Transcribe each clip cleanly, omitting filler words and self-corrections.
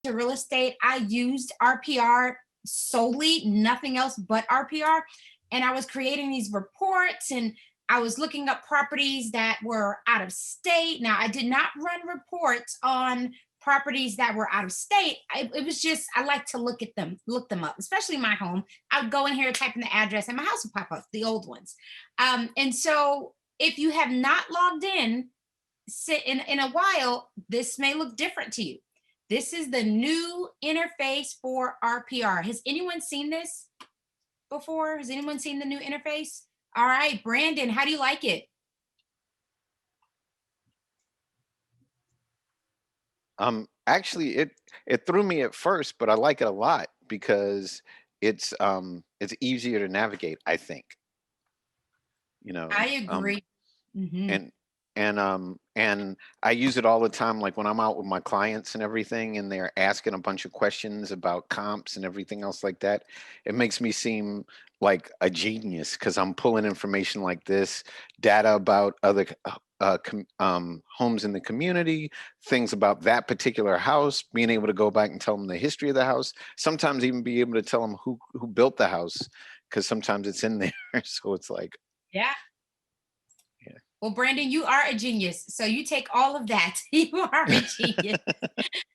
to real estate, I used RPR solely, nothing else but RPR. And I was creating these reports and I was looking up properties that were out of state. Now, I did not run reports on properties that were out of state. It was just, I like to look them up, especially my home. I would go in here, type in the address, and my house would pop up, the old ones. And so if you have not logged in, sit in a while, this may look different to you. This is the new interface for RPR. Has anyone seen this before? Has anyone seen the new interface? All right, Brandon, how do you like it? Actually, it threw me at first, but I like it a lot because it's easier to navigate, I think. You know, I agree. Mhm. and and I use it all the time, like when I'm out with my clients and everything, and they're asking a bunch of questions about comps and everything else like that. It makes me seem like a genius because I'm pulling information like this, data about other homes in the community, things about that particular house, being able to go back and tell them the history of the house. Sometimes even be able to tell them who built the house because sometimes it's in there. So it's like, Yeah. yeah. Well, Brandon, you are a genius. So you take all of that. You are a genius.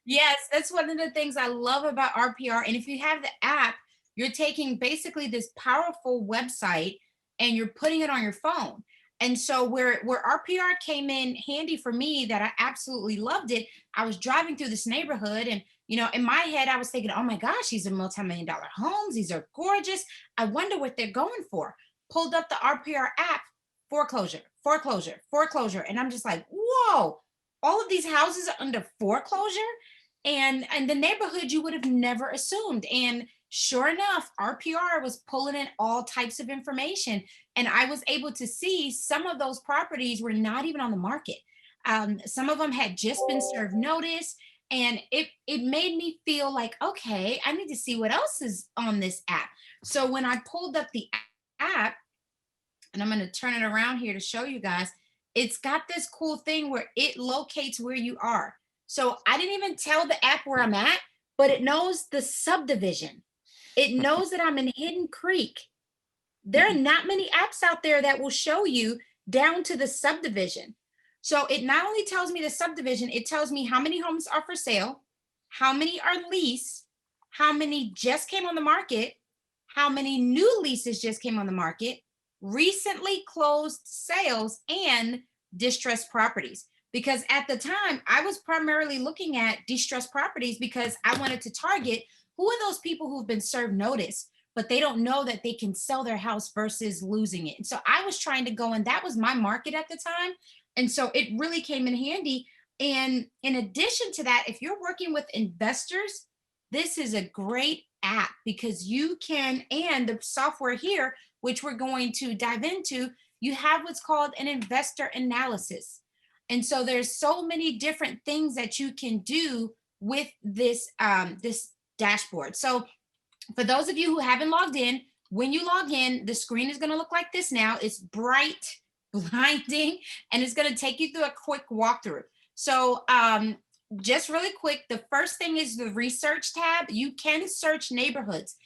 Yes, that's one of the things I love about RPR. And if you have the app, you're taking basically this powerful website and you're putting it on your phone. And so where RPR came in handy for me, that I absolutely loved it. I was driving through this neighborhood and in my head I was thinking, "Oh my gosh, these are multi-million dollar homes. These are gorgeous. I wonder what they're going for." Pulled up the RPR app, foreclosure, foreclosure, foreclosure, and I'm just like, "Whoa, all of these houses are under foreclosure?" And the neighborhood you would have never assumed. And sure enough, RPR was pulling in all types of information, and I was able to see some of those properties were not even on the market. Some of them had just been served notice, and it made me feel like, okay, I need to see what else is on this app. So when I pulled up the app, and I'm going to turn it around here to show you guys. It's got this cool thing where it locates where you are. So I didn't even tell the app where I'm at, but it knows the subdivision. It knows that I'm in Hidden Creek. There are not many apps out there that will show you down to the subdivision. So it not only tells me the subdivision, it tells me how many homes are for sale, how many are leased, how many just came on the market, how many new leases just came on the market, recently closed sales, and distressed properties. Because at the time, I was primarily looking at distressed properties because I wanted to target who are those people who've been served notice, but they don't know that they can sell their house versus losing it. And so I was trying to go, and that was my market at the time. And so it really came in handy. And in addition to that, if you're working with investors, this is a great app because you can, and the software here, which we're going to dive into, you have what's called an investor analysis. And so there's so many different things that you can do with this dashboard. So for those of you who haven't logged in, when you log in, the screen is going to look like this now. It's bright, blinding, and it's going to take you through a quick walkthrough. So, just really quick, the first thing is the research tab. You can search neighborhoods.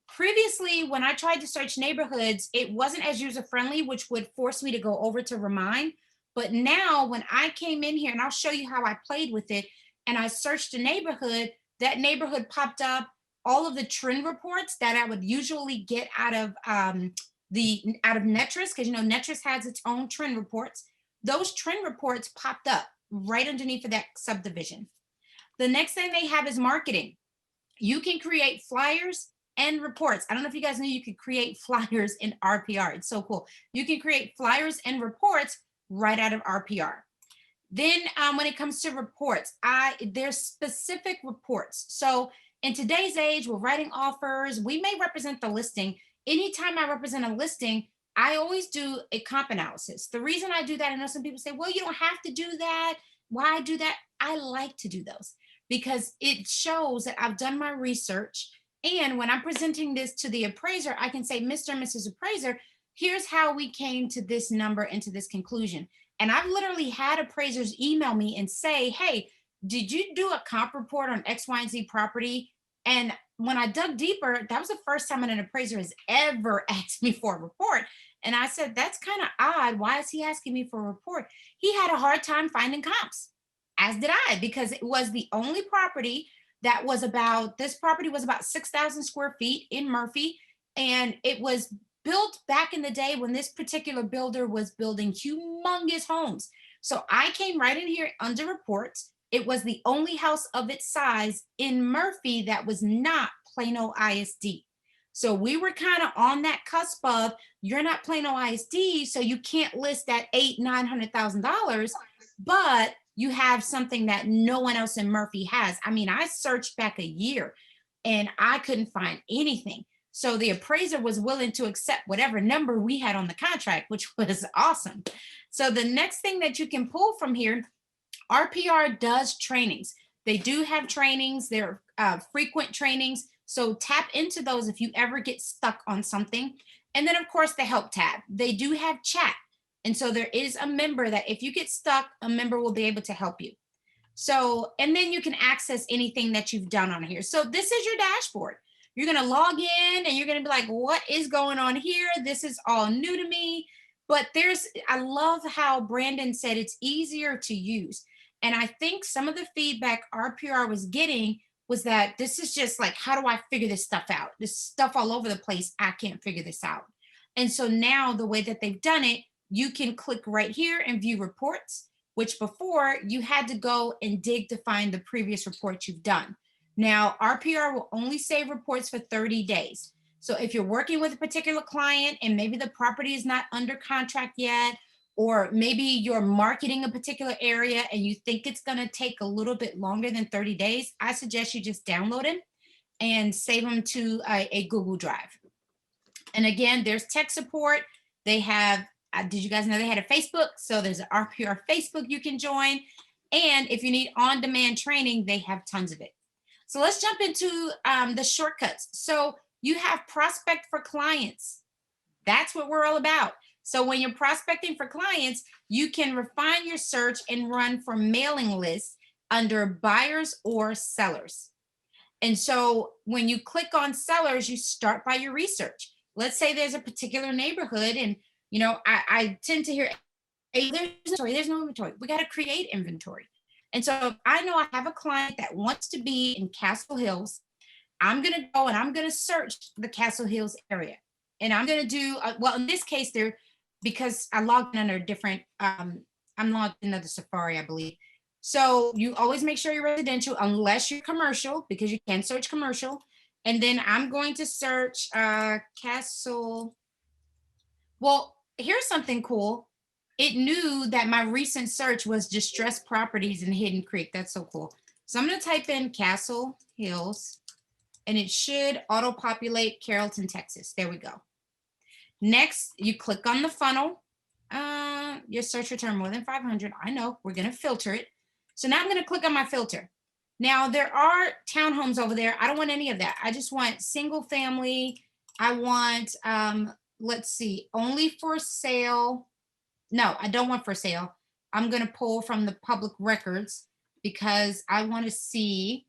Previously, when I tried to search neighborhoods, it wasn't as user friendly, which would force me to go over to Remind. But now, when I came in here, and I'll show you how I played with it, and I searched a neighborhood, that neighborhood popped up all of the trend reports that I would usually get the out of Netris, because Netris has its own trend reports. Those trend reports popped up right underneath of that subdivision. The next thing they have is marketing. You can create flyers and reports. I don't know if you guys knew you could create flyers in RPR. It's so cool. You can create flyers and reports right out of RPR. Then when it comes to reports, there's specific reports. So in today's age, we're writing offers. We may represent the listing. Anytime I represent a listing, I always do a comp analysis. The reason I do that, I know some people say, well, you don't have to do that. Why do that? I like to do those because it shows that I've done my research. And when I'm presenting this to the appraiser, I can say, Mr. and Mrs. Appraiser, here's how we came to this number and to this conclusion. And I've literally had appraisers email me and say, hey, did you do a comp report on X, Y, and Z property? And when I dug deeper, that was the first time an appraiser has ever asked me for a report. And I said, that's kind of odd. Why is he asking me for a report? He had a hard time finding comps, as did I, because it was the only property that was about, this property was about 6,000 square feet in Murphy. And it was built back in the day when this particular builder was building humongous homes. So I came right in here under reports. It was the only house of its size in Murphy that was not Plano ISD. So we were kind of on that cusp of, you're not Plano ISD, so you can't list at $800,000-900,000, but you have something that no one else in Murphy has. I mean, I searched back a year and I couldn't find anything. So the appraiser was willing to accept whatever number we had on the contract, which was awesome. So the next thing that you can pull from here, RPR does trainings. They do have trainings. They're frequent trainings. So tap into those if you ever get stuck on something. And then, of course, the help tab. They do have chat. And so there is a member that if you get stuck, a member will be able to help you. So, and then you can access anything that you've done on here. So this is your dashboard. You're going to log in and you're going to be like, what is going on here? This is all new to me. But I love how Brandon said it's easier to use. And I think some of the feedback RPR was getting was that this is just like, how do I figure this stuff out? This stuff all over the place. I can't figure this out. And so now the way that they've done it, you can click right here and view reports, which before you had to go and dig to find the previous reports you've done. Now, RPR will only save reports for 30 days. So if you're working with a particular client and maybe the property is not under contract yet, or maybe you're marketing a particular area and you think it's going to take a little bit longer than 30 days, I suggest you just download them and save them to a Google Drive. And again, there's tech support. They have, did you guys know they had a Facebook? So there's an RPR Facebook you can join. And if you need on-demand training, they have tons of it. So let's jump into the shortcuts. So you have prospect for clients. That's what we're all about. So when you're prospecting for clients, you can refine your search and run for mailing lists under buyers or sellers. And so when you click on sellers, you start by your research. Let's say there's a particular neighborhood and, I tend to hear, hey, there's no inventory. We got to create inventory. And so if I know I have a client that wants to be in Castle Hills, I'm going to go and I'm going to search the Castle Hills area. And I'm going to do, well, in this case, because I logged in under a different, I'm logged in under Safari, I believe. So you always make sure you're residential unless you're commercial, because you can search commercial. And then I'm going to search Castle. Well, here's something cool. It knew that my recent search was distressed properties in Hidden Creek. That's so cool. So I'm going to type in Castle Hills and it should auto-populate Carrollton, Texas. There we go. Next, you click on the funnel. Your search return more than 500. I know, we're going to filter it. So now I'm going to click on my filter. Now there are townhomes over there. I don't want any of that. I just want single family. I want, let's see, only for sale. No, I don't want for sale. I'm going to pull from the public records because I want to see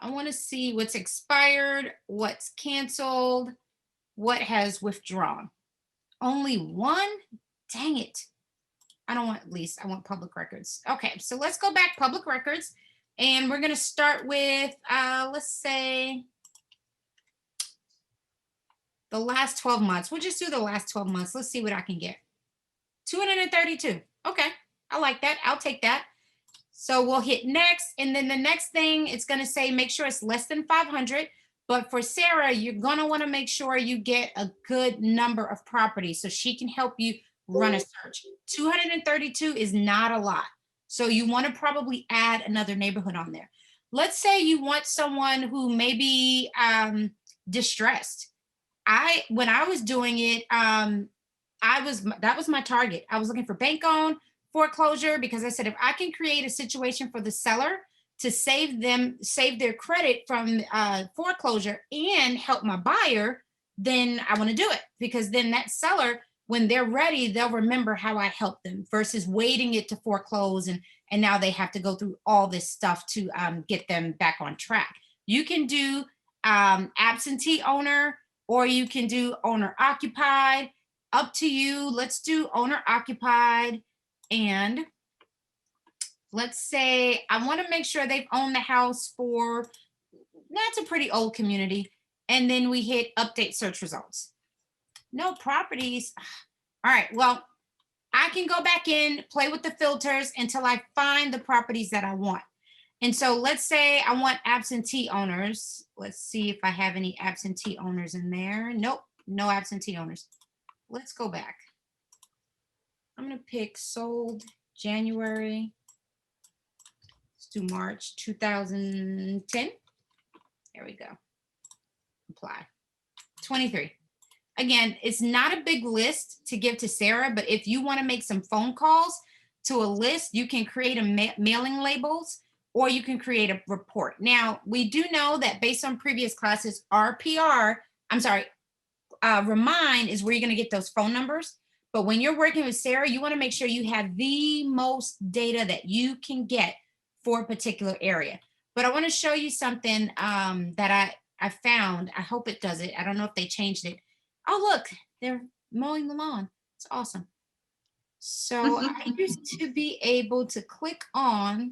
what's expired, what's canceled, what has withdrawn. Only one? Dang it. I don't want lease. I want public records. Okay, so let's go back public records. And we're going to start with, let's say, the last 12 months. We'll just do the last 12 months. Let's see what I can get. 232. Okay, I like that. I'll take that. So we'll hit next. And then the next thing, it's going to say make sure it's less than 500. But for Sarah, you're going to want to make sure you get a good number of properties so she can help you run a search. 232 is not a lot. So you want to probably add another neighborhood on there. Let's say you want someone who may be distressed. When I was doing it, that was my target. I was looking for bank owned foreclosure because I said, if I can create a situation for the seller to save their credit from foreclosure and help my buyer, then I want to do it, because then that seller when they're ready, they'll remember how I helped them versus waiting it to foreclose and now they have to go through all this stuff to get them back on track. You can do absentee owner or you can do owner occupied. Up to you. Let's do owner occupied. And let's say I want to make sure they've owned the house for, that's a pretty old community. And then we hit update search results. No properties. All right. Well, I can go back in, play with the filters until I find the properties that I want. And so let's say I want absentee owners. Let's see if I have any absentee owners in there. Nope, no absentee owners. Let's go back. I'm going to pick sold January. Let's do March 2010. There we go. Apply. 23. Again, it's not a big list to give to Sarah, but if you want to make some phone calls to a list, you can create a mailing labels or you can create a report. Now, we do know that based on previous classes, RPR, Remind is where you're going to get those phone numbers. But when you're working with Sarah, you want to make sure you have the most data that you can get for a particular area. But I want to show you something that I found. I hope it does it. I don't know if they changed it. Oh, look, they're mowing the lawn. It's awesome. So I used to be able to click on,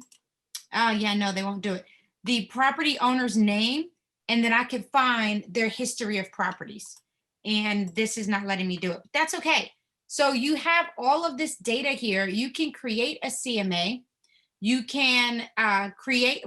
yeah, no, they won't do it. The property owner's name, and then I could find their history of properties. And this is not letting me do it. But that's okay. So you have all of this data here. You can create a CMA. You can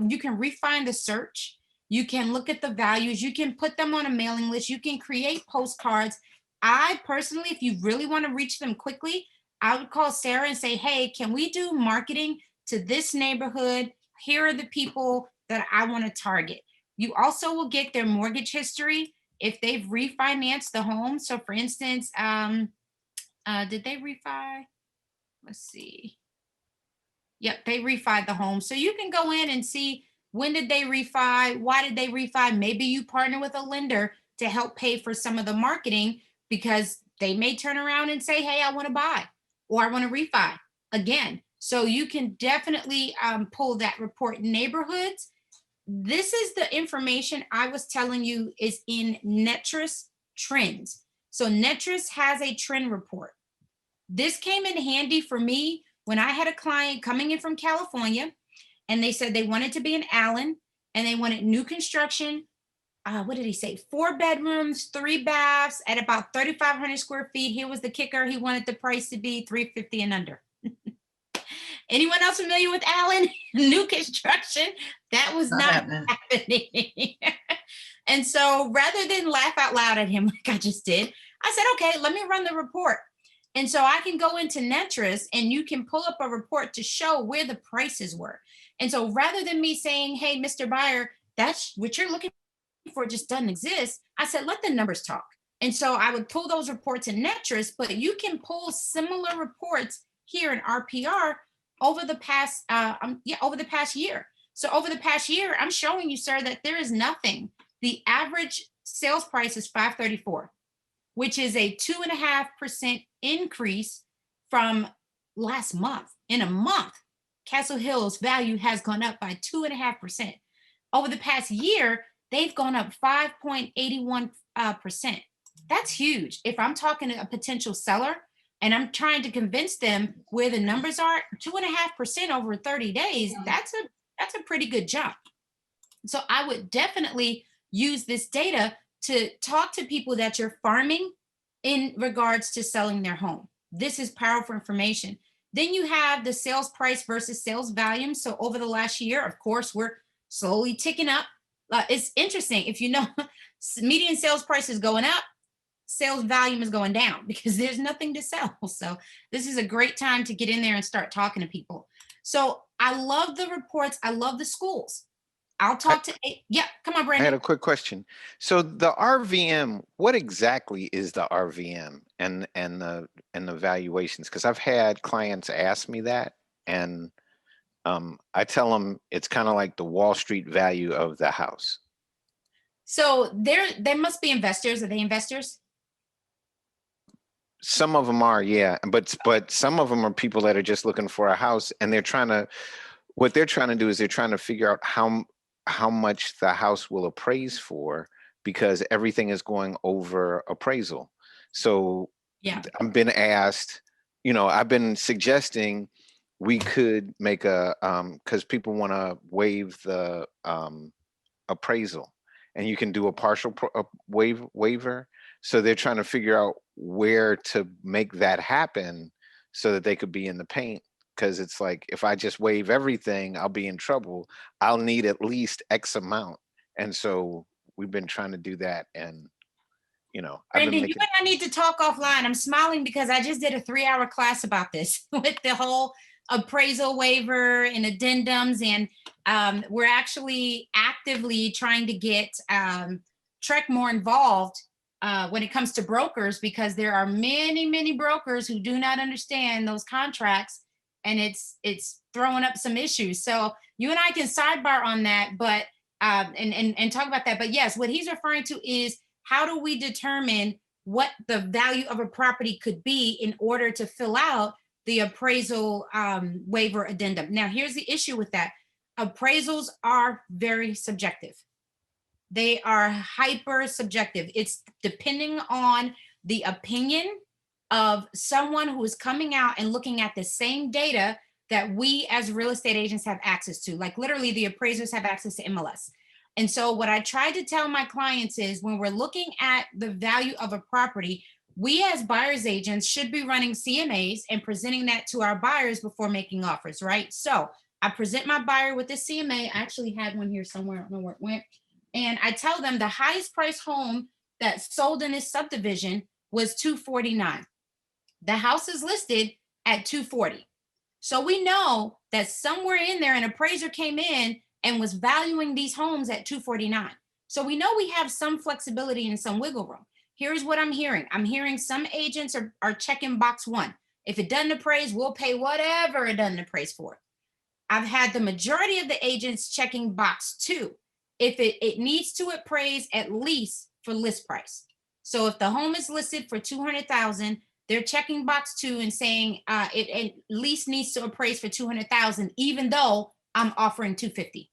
you can refine the search. You can look at the values. You can put them on a mailing list. You can create postcards. I personally, if you really want to reach them quickly, I would call Sarah and say, hey, can we do marketing to this neighborhood? Here are the people that I want to target. You also will get their mortgage history if they've refinanced the home. So for instance, did they refi? Let's see. Yep, they refied the home. So you can go in and see when did they refi? Why did they refi? Maybe you partner with a lender to help pay for some of the marketing because they may turn around and say, hey, I want to buy or I want to refi again. So you can definitely pull that report. Neighborhoods, this is the information I was telling you is in Netris Trends. So Netris has a trend report. This came in handy for me when I had a client coming in from California and they said they wanted to be in Allen and they wanted new construction. What did he say? 4 bedrooms, 3 baths at about 3,500 square feet. Here was the kicker. He wanted the price to be 350 and under. Anyone else familiar with Allen? New construction? That was not happening. And so rather than laugh out loud at him like I just did, I said, okay, let me run the report. And so I can go into Netris and you can pull up a report to show where the prices were. And so rather than me saying, hey, Mr. Buyer, that's what you're looking for just doesn't exist, I said, let the numbers talk. And so I would pull those reports in Netris, but you can pull similar reports here in RPR over the past, over the past year. So over the past year, I'm showing you, sir, that there is nothing. The average sales price is 534, which is a 2.5% increase from last month. In a month, Castle Hill's value has gone up by 2.5%. Over the past year, they've gone up 5.81%. That's huge. If I'm talking to a potential seller and I'm trying to convince them where the numbers are, 2.5% over 30 days, that's a pretty good jump. So I would definitely use this data to talk to people that you're farming in regards to selling their home. This is powerful information. Then you have the sales price versus sales volume. So over the last year, of course, we're slowly ticking up. It's interesting. If you know, median sales price is going up, sales volume is going down because there's nothing to sell. So this is a great time to get in there and start talking to people. So I love the reports. I love the schools. I'll talk to, yeah, come on, Brandon. I had a quick question. So the RVM, what exactly is the RVM and the valuations? Because I've had clients ask me that, and I tell them it's kind of like the Wall Street value of the house. So there must be investors. Are they investors? Some of them are, yeah, but some of them are people that are just looking for a house, and they're trying to what they're trying to do is they're trying to figure out how much the house will appraise for because everything is going over appraisal. So Yeah. I've been asked, I've been suggesting we could make a because people want to waive the appraisal, and you can do a partial waiver. So they're trying to figure out where to make that happen so that they could be in the paint. Because it's like if I just waive everything, I'll be in trouble. I'll need at least X amount, and so we've been trying to do that. And I've been Brandon, you making. and I need to talk offline. I'm smiling because I just did a 3-hour class about this with the whole appraisal waiver and addendums. And we're actually actively trying to get Trek more involved when it comes to brokers, because there are many, many brokers who do not understand those contracts, and it's throwing up some issues. So you and I can sidebar on that, but and talk about that. But yes, what he's referring to is, how do we determine what the value of a property could be in order to fill out the appraisal waiver addendum? Now, here's the issue with that. Appraisals are very subjective. They are hyper subjective. It's depending on the opinion of someone who is coming out and looking at the same data that we as real estate agents have access to. Like literally, the appraisers have access to MLS. And so, what I try to tell my clients is, when we're looking at the value of a property, we as buyers agents should be running CMAs and presenting that to our buyers before making offers, right? So I present my buyer with the CMA. I actually had one here somewhere. I don't know where it went. And I tell them the highest price home that sold in this subdivision was 249. The house is listed at 240. So we know that somewhere in there, an appraiser came in and was valuing these homes at 249. So we know we have some flexibility and some wiggle room. Here's what I'm hearing. I'm hearing some agents are checking box one. If it doesn't appraise, we'll pay whatever it doesn't appraise for. I've had the majority of the agents checking box two. If it needs to appraise at least for list price. So if the home is listed for 200,000, they're checking box two and saying it at least needs to appraise for 200,000, even though I'm offering 250.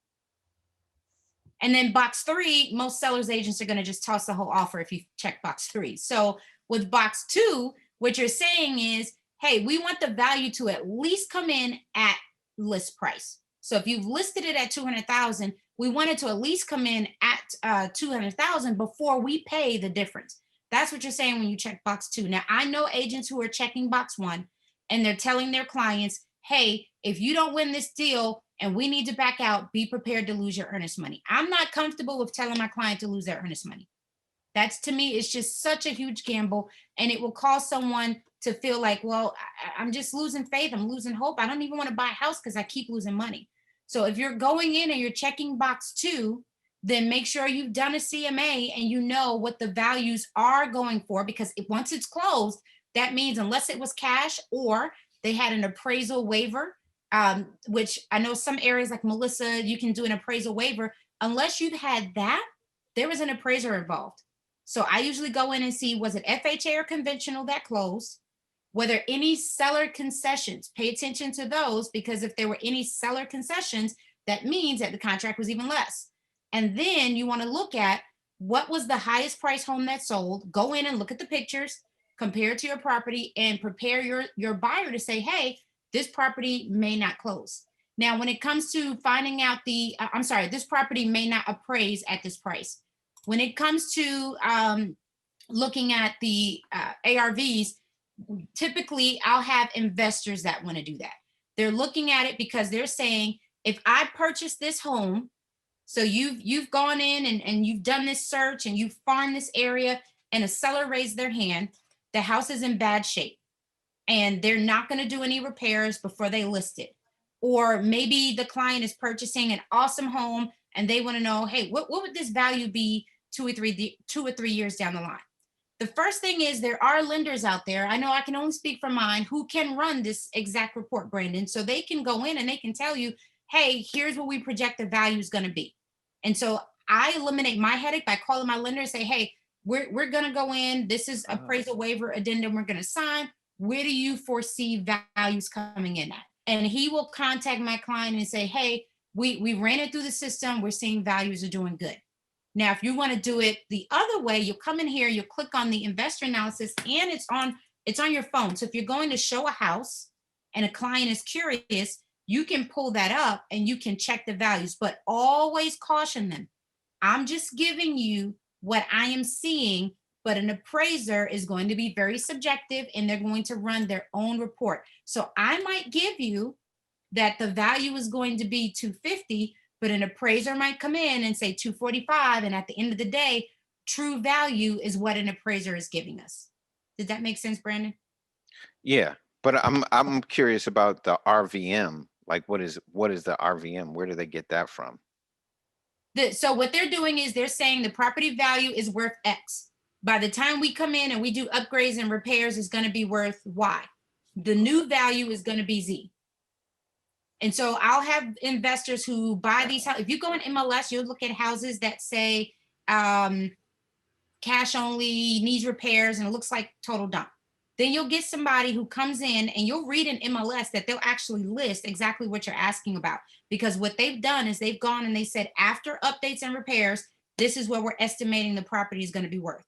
And then box three, most sellers agents are going to just toss the whole offer if you check box three. So with box two, what you're saying is, hey, we want the value to at least come in at list price. So if you've listed it at 200,000, we want it to at least come in at 200,000 before we pay the difference. That's what you're saying when you check box two. Now, I know agents who are checking box one and they're telling their clients, hey, if you don't win this deal and we need to back out, be prepared to lose your earnest money. I'm not comfortable with telling my client to lose their earnest money. That's, to me, it's just such a huge gamble, and it will cause someone to feel like, well, I'm just losing faith. I'm losing hope. I don't even want to buy a house because I keep losing money. So if you're going in and you're checking box two, then make sure you've done a CMA and you know what the values are going for, because once it's closed, that means unless it was cash or they had an appraisal waiver, which I know some areas like Melissa, you can do an appraisal waiver. Unless you've had that, there was an appraiser involved. So I usually go in and see, was it FHA or conventional that closed? Were there any seller concessions? Pay attention to those, because if there were any seller concessions, that means that the contract was even less. And then you want to look at what was the highest price home that sold. Go in and look at the pictures, compare it to your property, and prepare your buyer to say, hey, this property may not close. Now, when it comes to finding out this property may not appraise at this price. When it comes to looking at the ARVs, typically I'll have investors that want to do that. They're looking at it because they're saying, if I purchase this home, so you've gone in and you've done this search and you've farmed this area, and a seller raised their hand, the house is in bad shape and they're not going to do any repairs before they list it. Or maybe the client is purchasing an awesome home and they want to know, hey, what would this value be 2 or 3 years down the line? The first thing is, there are lenders out there. I know I can only speak for mine, who can run this exact report, Brandon. So they can go in and they can tell you, hey, here's what we project the value is going to be. And so I eliminate my headache by calling my lender and say, hey, we're going to go in. This is Oh, appraisal waiver addendum we're going to sign. Where do you foresee values coming in at? And he will contact my client and say, hey, we ran it through the system. We're seeing values are doing good. Now, if you want to do it the other way, you'll come in here, you'll click on the investor analysis, and it's on your phone. So if you're going to show a house and a client is curious, you can pull that up and you can check the values, but always caution them. I'm just giving you what I am seeing, but an appraiser is going to be very subjective and they're going to run their own report. So I might give you that the value is going to be 250, but an appraiser might come in and say 245. And at the end of the day, true value is what an appraiser is giving us. Did that make sense, Brandon? yeah. But I'm curious about the RVM. Like, what is the RVM? Where do they get that from? So what they're doing is they're saying the property value is worth X. By the time we come in and we do upgrades and repairs, it's going to be worth Y. The new value is going to be Z. And so I'll have investors who buy these houses. If you go in MLS, you'll look at houses that say cash only, needs repairs, and it looks like total dump. Then you'll get somebody who comes in and you'll read in MLS that they'll actually list exactly what you're asking about. Because what they've done is they've gone and they said, after updates and repairs, this is what we're estimating the property is going to be worth.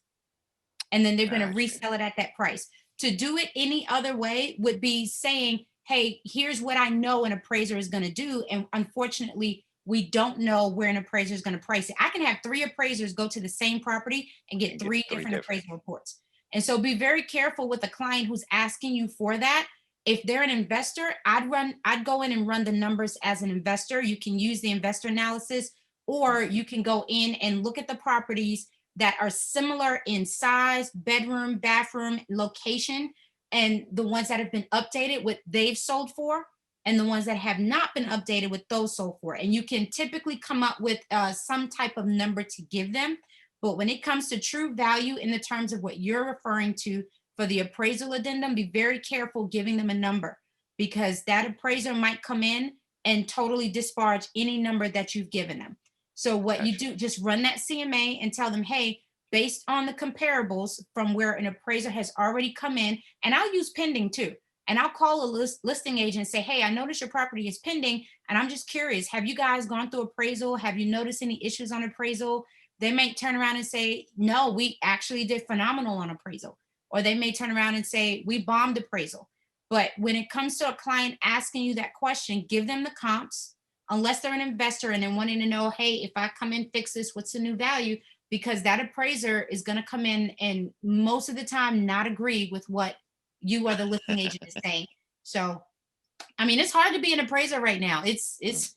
And then they're going to Gotcha. resell it at that price. To do it any other way would be saying, hey, here's what I know an appraiser is going to do. And unfortunately, we don't know where an appraiser is going to price it. I can have 3 appraisers go to the same property and get And get 3 three different different. appraisal reports. And so be very careful with the client who's asking you for that. If they're an investor, I'd go in and run the numbers as an investor. You can use the investor analysis, or Mhm. you can go in and look at the properties that are similar in size, bedroom, bathroom, location, and the ones that have been updated what they've sold for, and the ones that have not been updated with those sold for. And you can typically come up with some type of number to give them. But when it comes to true value in the terms of what you're referring to for the appraisal addendum, be very careful giving them a number, because that appraiser might come in and totally disparage any number that you've given them. So what you Gotcha. do, just run that CMA and tell them, hey, based on the comparables from where an appraiser has already come in, and I'll use pending too. And I'll call a listing agent and say, hey, I noticed your property is pending. And I'm just curious, have you guys gone through appraisal? Have you noticed any issues on appraisal? They may turn around and say, no, we actually did phenomenal on appraisal. Or they may turn around and say, we bombed appraisal. But when it comes to a client asking you that question, give them the comps, unless they're an investor and they're wanting to know, hey, if I come in, fix this, what's the new value? Because that appraiser is going to come in and most of the time not agree with what you or the listing agent is saying. So, I mean, it's hard to be an appraiser right now. It's Mm. it's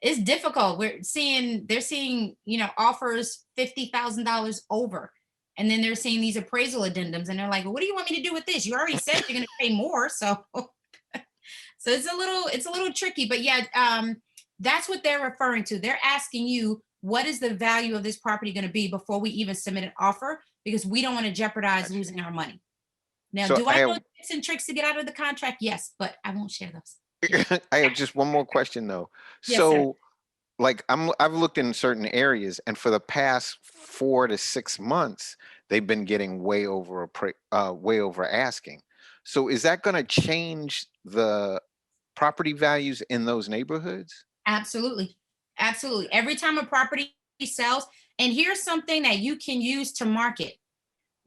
it's difficult. They're seeing, offers $50,000 over. And then they're seeing these appraisal addendums and they're like, well, what do you want me to do with this? You already said you're going to pay more. So so it's a little tricky, but yeah, that's what they're referring to. They're asking you, what is the value of this property going to be before we even submit an offer? Because we don't want to jeopardize Gotcha. losing our money. Now, So do I I know have tips and tricks to get out of the contract? Yes, but I won't share those. Yeah. I have just one more question though. Yes, sir. So like I've looked in certain areas, and for the past 4 to 6 months, they've been getting way over asking. So is that going to change the property values in those neighborhoods? Absolutely. Absolutely. Every time a property sells, and here's something that you can use to market.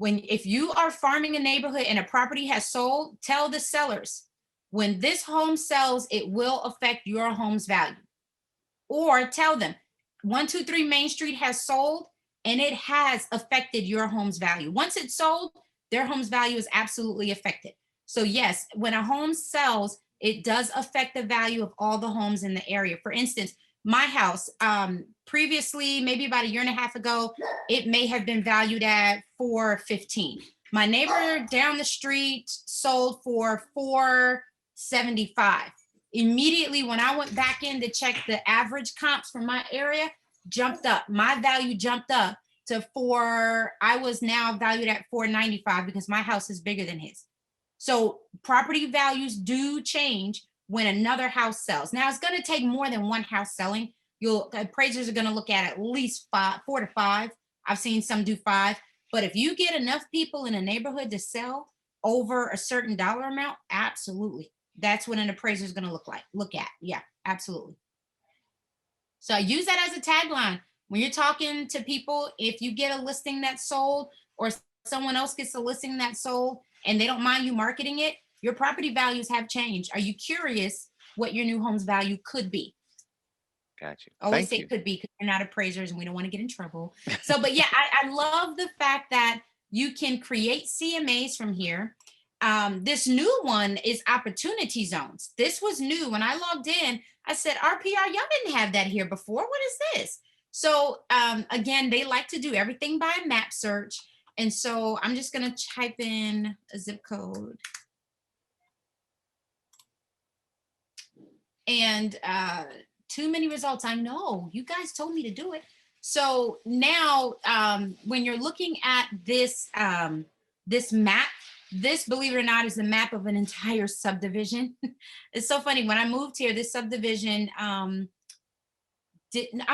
If you are farming a neighborhood and a property has sold, tell the sellers, when this home sells, it will affect your home's value. Or tell them 123 Main Street has sold and it has affected your home's value. Once it's sold, their home's value is absolutely affected. So, yes, when a home sells, it does affect the value of all the homes in the area. For instance, my house, previously, maybe about a year and a half ago, it may have been valued at 415. My neighbor down the street sold for 475. Immediately when I went back in to check the average comps for my area, jumped up. My value jumped up to I was now valued at 495 because my house is bigger than his. So property values do change when another house sells. Now it's going to take more than one house selling. Appraisers are going to look at least 4 to 5. I've seen some do 5. But if you get enough people in a neighborhood to sell over a certain dollar amount, absolutely. That's what an appraiser is going to look at. Yeah, absolutely. So use that as a tagline when you're talking to people. If you get a listing that's sold, or someone else gets a listing that's sold and they don't mind you marketing it, your property values have changed. Are you curious what your new home's value could be? Got you. Always Thank say you. could be because we're not appraisers and we don't want to get in trouble. So, but yeah, I love the fact that you can create CMAs from here. This new one is opportunity zones. This was new. When I logged in, I said, RPR, y'all didn't have that here before. What is this? So again, they like to do everything by map search. And so I'm just going to type in a zip code. And too many results. I know you guys told me to do it. So now when you're looking at this this map, this, believe it or not, is a map of an entire subdivision. It's so funny. When I moved here, this subdivision I'm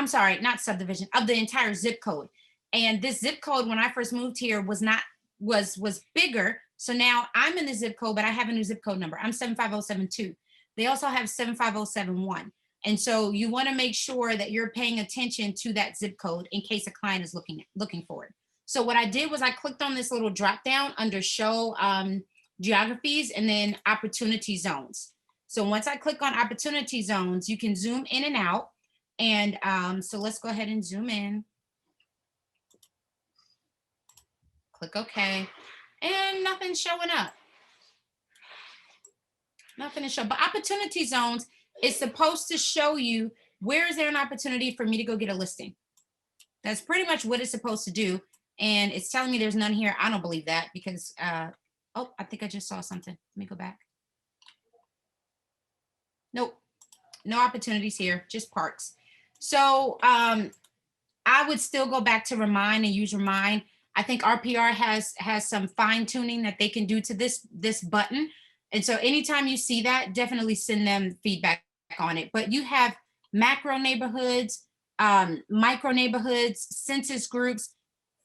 sorry, not subdivision, of the entire zip code. And this zip code, when I first moved here, was not was bigger. So now I'm in the zip code, but I have a new zip code number. I'm 75072. They also have 75071. And so you want to make sure that you're paying attention to that zip code in case a client is looking for it. So what I did was I clicked on this little drop down under show geographies and then opportunity zones. So once I click on opportunity zones, you can zoom in and out. And so let's go ahead and zoom in. Click OK. And nothing's showing up. Nothing is showing. But opportunity zones is supposed to show you where is there an opportunity for me to go get a listing. That's pretty much what it's supposed to do. And it's telling me there's none here. I don't believe that because, oh, I think I just saw something. Let me go back. Nope. No opportunities here, just parks. So I would still go back to Remind and use Remind. I think RPR has some fine tuning that they can do to this button. And so anytime you see that, definitely send them feedback on it. But you have macro neighborhoods, micro neighborhoods, census groups.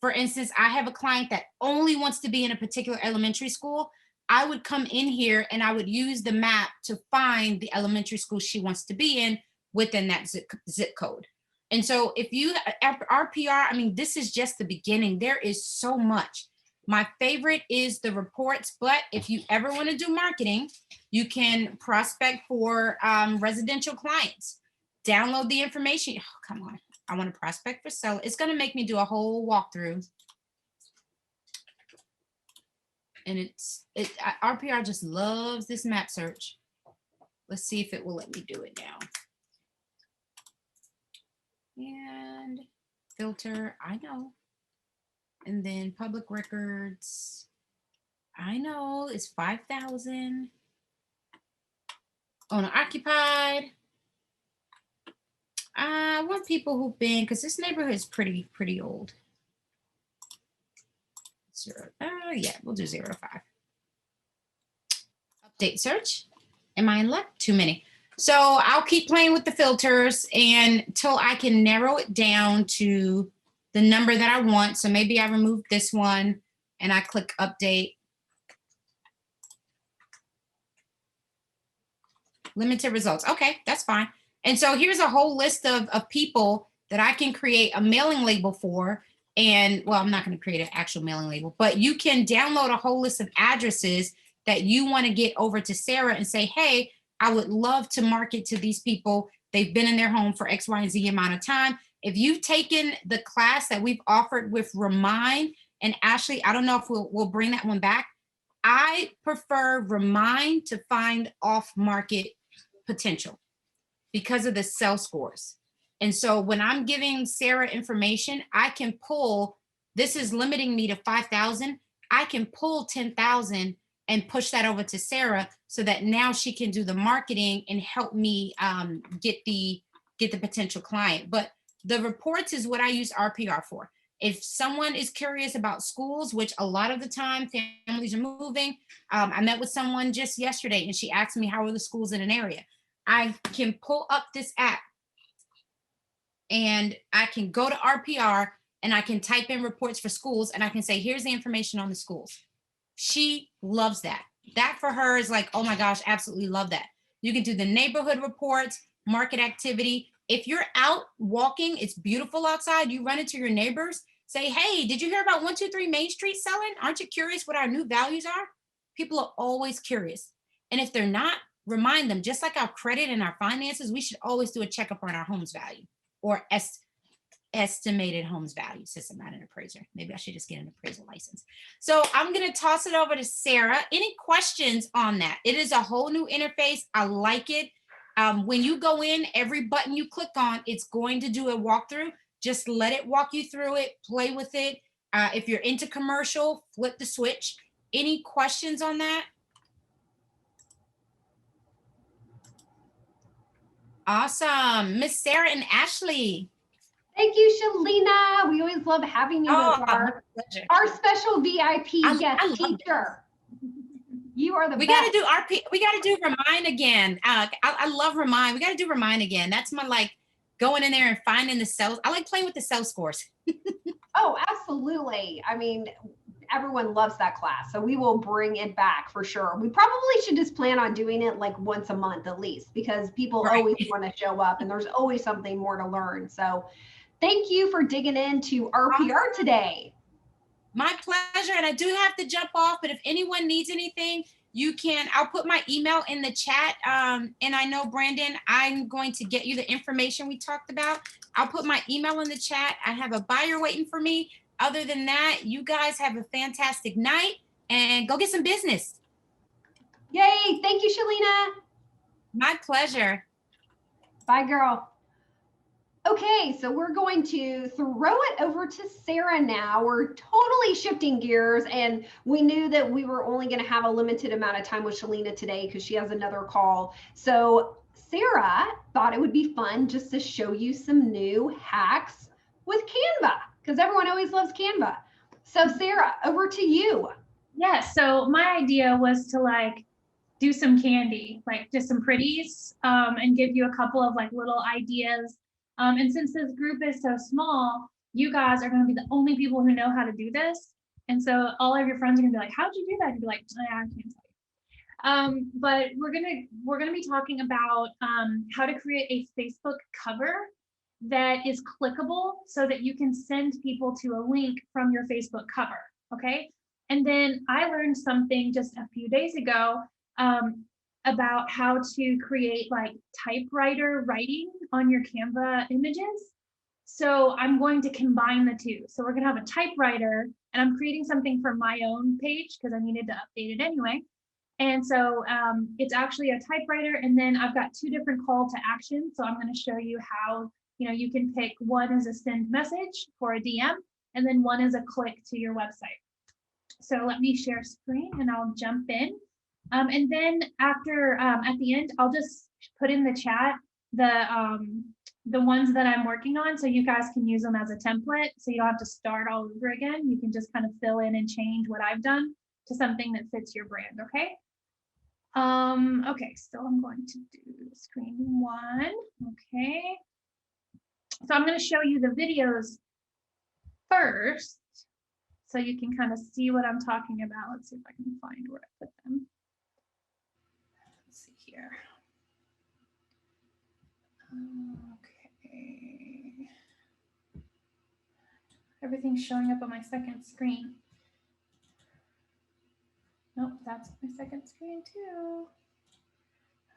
For instance, I have a client that only wants to be in a particular elementary school. I would come in here and I would use the map to find the elementary school she wants to be in within that zip code. And so if you RPR, I mean, this is just the beginning. There is so much. My favorite is the reports, but if you ever want to do marketing, you can prospect for residential clients. Download the information. Oh, come on. I want to prospect for sale. It's going to make me do a whole walkthrough. And RPR just loves this map search. Let's see if it will let me do it now. And filter, I know. And then public records, I know, it's 5,000. Owner occupied. I want people who've been, because this neighborhood is pretty old. Yeah, we'll do 0 to 5. Update search. Am I in luck? Too many. So I'll keep playing with the filters until I can narrow it down to the number that I want. So maybe I remove this one and I click update. Limited results. Okay, that's fine. And so here's a whole list of people that I can create a mailing label for. And well, I'm not going to create an actual mailing label, but you can download a whole list of addresses that you want to get over to Sarah and say, hey, I would love to market to these people. They've been in their home for X, Y, and Z amount of time. If you've taken the class that we've offered with Remind, and Ashley, I don't know if we'll bring that one back. I prefer Remind to find off-market potential because of the sell scores. And so when I'm giving Sarah information, I can pull, this is limiting me to 5,000. I can pull 10,000 and push that over to Sarah so that now she can do the marketing and help me get the potential client. But the reports is what I use RPR for. If someone is curious about schools, which a lot of the time families are moving, I met with someone just yesterday and she asked me how are the schools in an area. I can pull up this app and I can go to RPR and I can type in reports for schools and I can say, here's the information on the schools. She loves that. That for her is like, oh my gosh, absolutely love that. You can do the neighborhood reports, market activity. If you're out walking, it's beautiful outside, you run into your neighbors, say, hey, did you hear about 123 Main Street selling? Aren't you curious what our new values are? People are always curious. And if they're not, remind them, just like our credit and our finances, we should always do a checkup on our home's value or estimated homes value, since I'm not an appraiser. Maybe I should just get an appraisal license. So I'm going to toss it over to Sarah. Any questions on that? It is a whole new interface. I like it. When you go in, every button you click on, it's going to do a walkthrough. Just let it walk you through it, play with it. If you're into commercial, flip the switch. Any questions on that? Awesome. Miss Sarah and Ashley. Thank you, Shalina. We always love having you as our special VIP guest teacher. You are the we best. We got to do Remind again. I love Remind. We got to do Remind again. That's my like going in there and finding the cells. I like playing with the cell scores. Oh, absolutely. I mean, everyone loves that class. So we will bring it back for sure. We probably should just plan on doing it like once a month at least, because people always want to show up and there's always something more to learn. So thank you for digging into RPR today. My pleasure. And I do have to jump off, but if anyone needs anything, I'll put my email in the chat. And I know, Brandon, I'm going to get you the information we talked about. I'll put my email in the chat. I have a buyer waiting for me. Other than that, you guys have a fantastic night and go get some business. Yay. Thank you, Shalina. My pleasure. Bye, girl. Okay, so we're going to throw it over to Sarah now. We're totally shifting gears, and we knew that we were only going to have a limited amount of time with Shalina today because she has another call. So Sarah thought it would be fun just to show you some new hacks with Canva, because everyone always loves Canva. So Sarah, over to you. Yeah, so my idea was to like do some candy, like just some pretties, and give you a couple of like little ideas. And since this group is so small, you guys are going to be the only people who know how to do this. And so all of your friends are going to be like, how'd you do that? You'd be like, I can't tell you. But we're gonna be talking about how to create a Facebook cover that is clickable so that you can send people to a link from your Facebook cover. Okay. And then I learned something just a few days ago about how to create like typewriter writing on your Canva images. So I'm going to combine the two. So we're gonna have a typewriter, and I'm creating something for my own page because I needed to update it anyway. And so it's actually a typewriter, and then I've got two different call to action. So I'm gonna show you how, you can pick one as a send message for a DM, and then one is a click to your website. So let me share screen and I'll jump in. And then after, at the end, I'll just put in the chat the ones that I'm working on, so you guys can use them as a template. So you don't have to start all over again. You can just kind of fill in and change what I've done to something that fits your brand, okay? Okay, so I'm going to do screen one, okay? So I'm gonna show you the videos first, so you can kind of see what I'm talking about. Let's see if I can find where I put them. Let's see here. Okay. Everything's showing up on my second screen. Nope, that's my second screen too.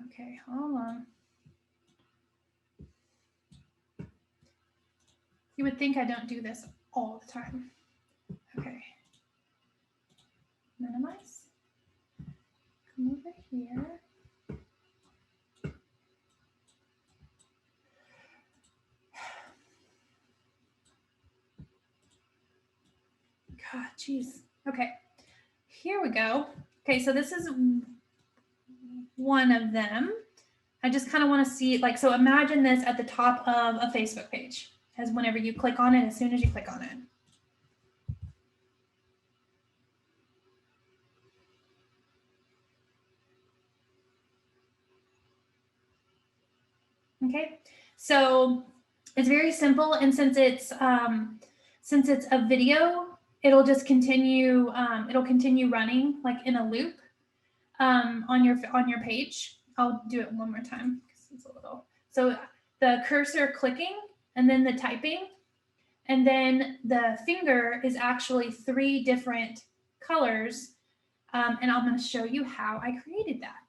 Okay, hold on. You would think I don't do this all the time. Okay. Minimize. Come over here. God, geez. Okay, here we go. Okay, so this is one of them. I just kind of want to see, like, so imagine this at the top of a Facebook page, as whenever you click on it, as soon as you click on it. Okay, so it's very simple, and since since it's a video, it'll just continue, it'll continue running like in a loop on your page. I'll do it one more time because it's a little, so the cursor clicking and then the typing, and then the finger is actually 3 different colors. And I'm going to show you how I created that.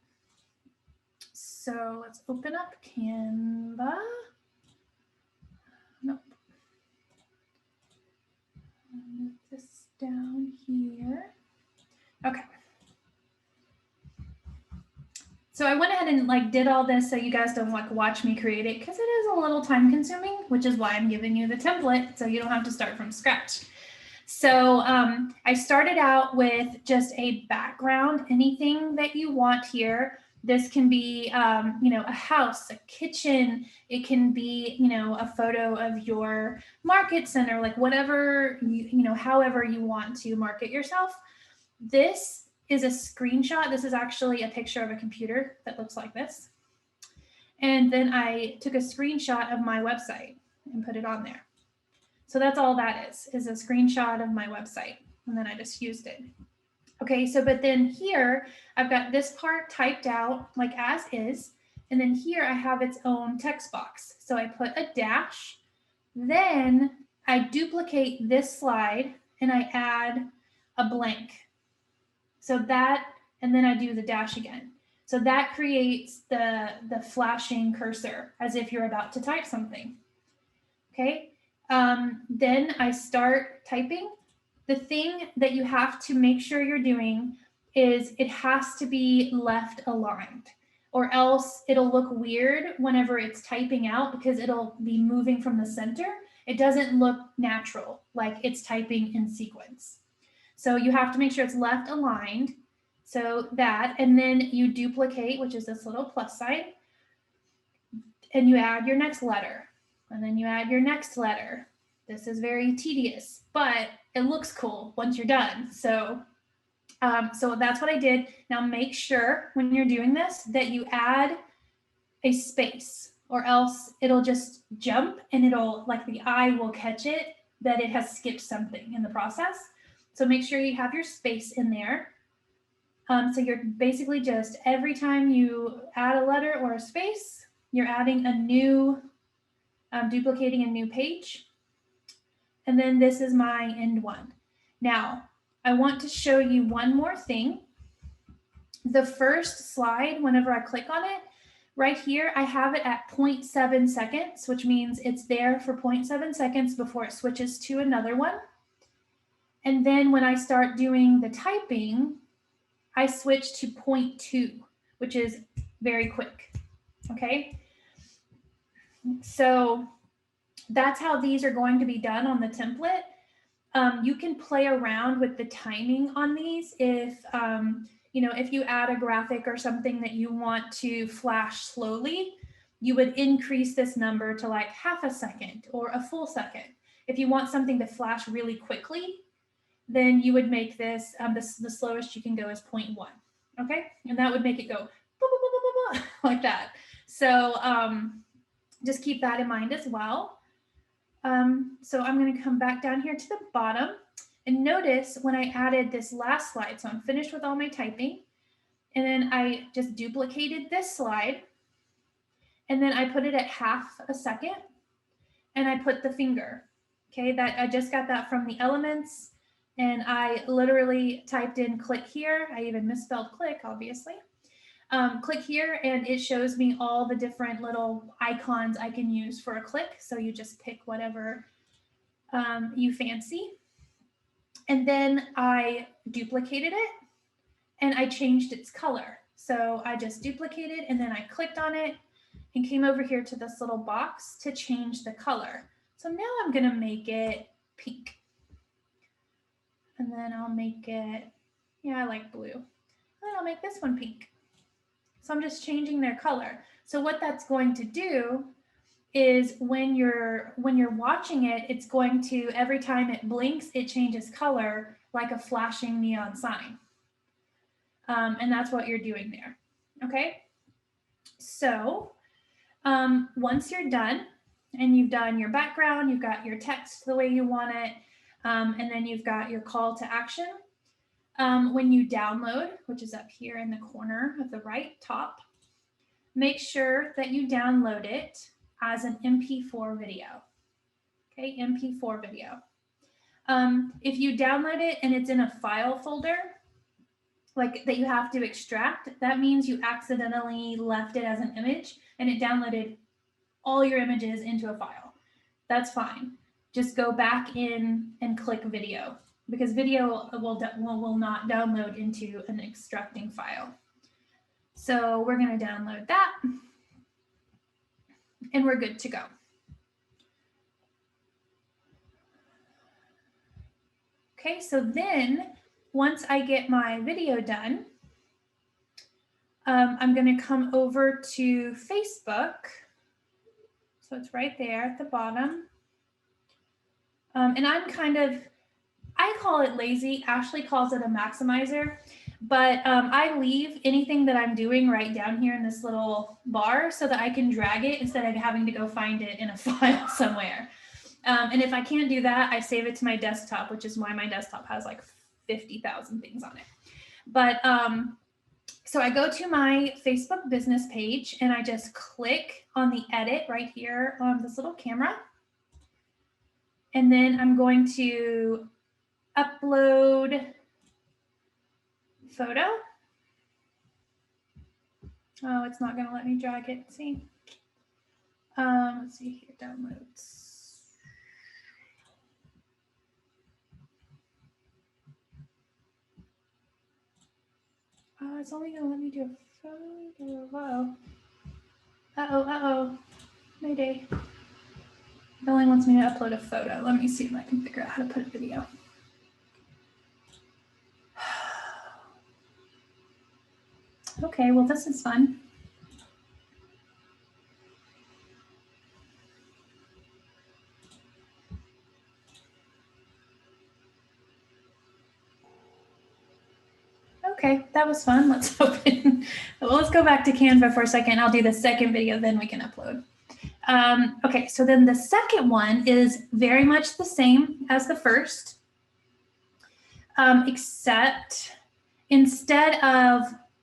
So let's open up Canva. Nope. Move this down here. Okay. So I went ahead and like did all this so you guys don't like watch me create it, because it is a little time consuming, which is why I'm giving you the template so you don't have to start from scratch. So I started out with just a background, anything that you want here. This can be, you know, a house, a kitchen. It can be, you know, a photo of your market center, like whatever, you know, however you want to market yourself. This is a screenshot. This is actually a picture of a computer that looks like this. And then I took a screenshot of my website and put it on there. So that's all that is a screenshot of my website. And then I just used it. Okay, so but then here I've got this part typed out like as is. And then here I have its own text box. So I put a dash, then I duplicate this slide and I add a blank. So that, and then I do the dash again. So that creates the flashing cursor as if you're about to type something. Okay, then I start typing. The thing that you have to make sure you're doing is it has to be left aligned, or else it'll look weird whenever it's typing out because it'll be moving from the center. It doesn't look natural, like it's typing in sequence. So you have to make sure it's left aligned. So that, and then you duplicate, which is this little plus sign, and you add your next letter, and then you add your next letter. This is very tedious, but it looks cool once you're done. So, so that's what I did. Now make sure when you're doing this that you add a space, or else it'll just jump and it'll, like the eye will catch it that it has skipped something in the process. So make sure you have your space in there. So you're basically just, every time you add a letter or a space, you're adding a new, duplicating a new page. And then this is my end one. Now, I want to show you one more thing. The first slide, whenever I click on it, right here, I have it at 0.7 seconds, which means it's there for 0.7 seconds before it switches to another one. And then when I start doing the typing, I switch to 0.2, which is very quick, okay? So that's how these are going to be done on the template. You can play around with the timing on these if, you know, if you add a graphic or something that you want to flash slowly, you would increase this number to like half a second or a full second. If you want something to flash really quickly, then you would make this, the slowest you can go is 0.1, okay? And that would make it go like that. So just keep that in mind as well. So I'm gonna come back down here to the bottom and notice when I added this last slide, so I'm finished with all my typing, and then I just duplicated this slide, and then I put it at half a second, and I put the finger, okay? That I just got that from the elements. And I literally typed in click here. I even misspelled click, obviously. Click here, and it shows me all the different little icons I can use for a click. So you just pick whatever you fancy. And then I duplicated it, and I changed its color. So I just duplicated, and then I clicked on it and came over here to this little box to change the color. So now I'm gonna make it pink. And then I'll make it, yeah, I like blue. And then I'll make this one pink. So I'm just changing their color. So what that's going to do is when you're watching it, it's going to, every time it blinks, it changes color like a flashing neon sign. And that's what you're doing there, okay? So once you're done, and you've done your background, you've got your text the way you want it, and then you've got your call to action. When you download, which is up here in the corner of the right top, make sure that you download it as an MP4 video. Okay, MP4 video. If you download it and it's in a file folder, like that you have to extract, that means you accidentally left it as an image and it downloaded all your images into a file. That's fine. Just go back in and click video, because video will not download into an extracting file. So we're going to download that and we're good to go. Okay, so then once I get my video done, I'm going to come over to Facebook. So it's right there at the bottom. And I'm I call it lazy. Ashley calls it a maximizer. But I leave anything that I'm doing right down here in this little bar so that I can drag it instead of having to go find it in a file somewhere. And if I can't do that, I save it to my desktop, which is why my desktop has like 50,000 things on it. But so I go to my Facebook business page and I just click on the edit right here on this little camera. And then I'm going to upload photo. Oh, it's not going to let me drag it. See? Let's see here, downloads. It's only going to let me do a photo. Uh-oh. Uh-oh. Mayday. It only wants me to upload a photo. Let me see if I can figure out how to put a video. Okay, well, this is fun. Okay, that was fun. Let's open. Well, let's go back to Canva for a second. I'll do the second video, then we can upload. Okay, so then the second one is very much the same as the first, except instead of